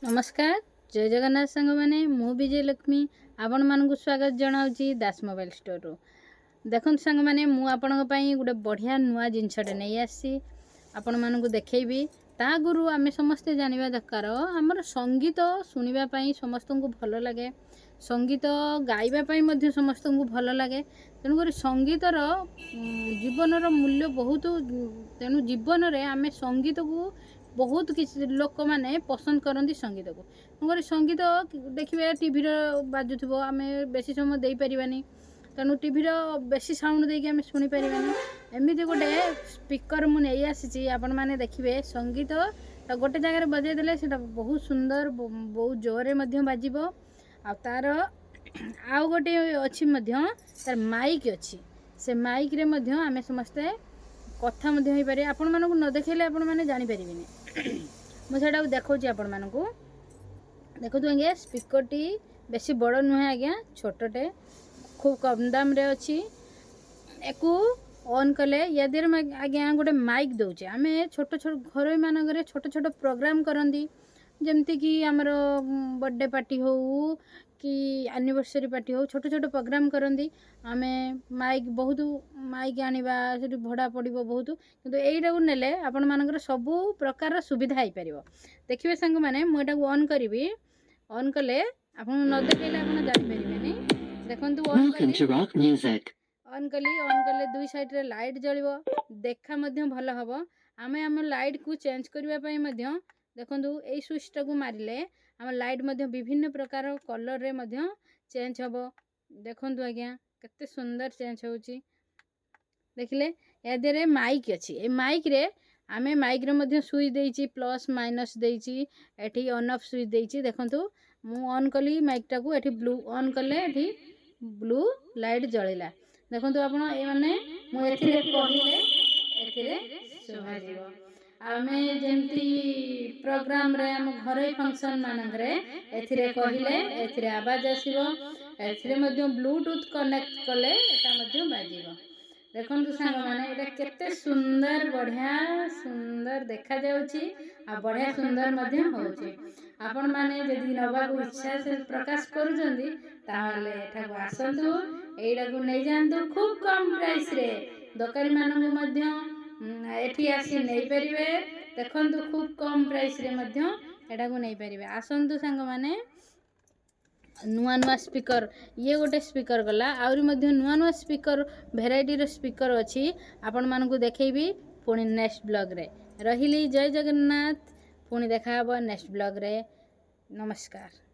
नमस्कार जय जगन्नाथ सांग मैंने मु विजय लक्ष्मी आपण मानक स्वागत जनाऊँगी दास मोबाइल स्टोर रु देखो सांग मैंने मुझे गोटे बढ़िया नुआ जिनसटे नहीं आसी आपण मानक देखी ता गुरु आम समस्ते जानवा दरकार आमर संगीत शुणापी समस्त को भल लगे संगीत गाइबापी समस्त को भल लगे तेणुक संगीतर जीवन मूल्य बहुत तेणु जीवन में आम संगीत को बहुत किसी लोक मैंने पसंद करती संगीत को तेणुक संगीत देखिए टीवी बाजुव आम बेसी समय दे पारानी तेणु टीवी बेसी साउंड देकी आम शुणी पारानी एमती गोटे स्पीकर मुझे आसी आपण मैंने देखिए संगीत गोटे जगार बजे देले से बहुत सुंदर बहुत जोरे बाजिब आ तार आउ गोटे अच्छी तार माइक अच्छी से माइक रे आम समस्ते कथा हो पारे आपण मानक न देखले आपण मैंने जापर मुझे देखा आपण मानक देखो आज्ञा स्पीकर टी बेसी बड़ नुहे आज्ञा छोटे खूब कम दाम रे अच्छी एको ऑन कले या देर आज्ञा गोटे माइक दौचे आम छोट छोट घर मानक छोट छोट प्रोग्राम करती जमती कि आमर बर्थडे पार्टी हो कि एनिवर्सरी पार्टी हो छोट छोट प्रोग्राम करती आम माइक बहुत माइक आनिबा से भड़ा पड़ो बहुत किंतु एटा को नेले आपण मानकर सबू प्रकार सुविधा हो पार देखिए सांग मैंने मुझे ऑन करी ऑन कले आप न देखले आप जापारे देखो ऑन कले दुई साइड रे लाइट जलिबो देखा भल हम आम आम लाइट को चेंज करने देखो यही स्विच टाक मारे आम लाइट विभिन्न प्रकार कलर रे चेंज हम देखु आज्ञा केते सुंदर चेंज होची देखिले यादे माइक अच्छी ए माइक रे आमे माइक रे स्विच देइची प्लस माइनस देइची एठी ऑन ऑफ स्विच देइची देखंतु मु ऑन कली माइक टाकू एठी ब्लू ऑन कले एठी ब्लू लाइट जळिला देखंतु आपण ए माने मु एथिरे कहिले एथिरे शोभा जीवो आमे जेमती प्रोग्राम रे हम घरे फंक्शन मानक रे एथिरे कहिले एथिरे आवाज आसीबो एथिरे ब्लूटूथ कनेक्ट कले एटा बाजिबो देखंतु सांग माने एटा केते सुंदर बढ़िया सुंदर देखा जाउची आ बढ़िया सुंदर होउची आपण माने जदि नबा को इच्छा से प्रकाश करूजंदी ताले एठा को आसंतु एइडा को नै जानतु खूब कम प्राइस रे दोकारी मानन को एठी आसी नै परिबे देखंतु खूब कम प्राइस रे एटा को नै परिबे आसंतु सांग माने नुआ नुआ स्पीकर ये गोटे स्पीकर गला आउरी नुआ नुआ स्पीकर भेराइटी रो स्पीकर अच्छी आपण मानकु देखैबी पुणी नेक्स्ट ब्लॉग रे रहिली जय जगन्नाथ पुणी देखा नेक्स्ट ब्लॉग रे नमस्कार।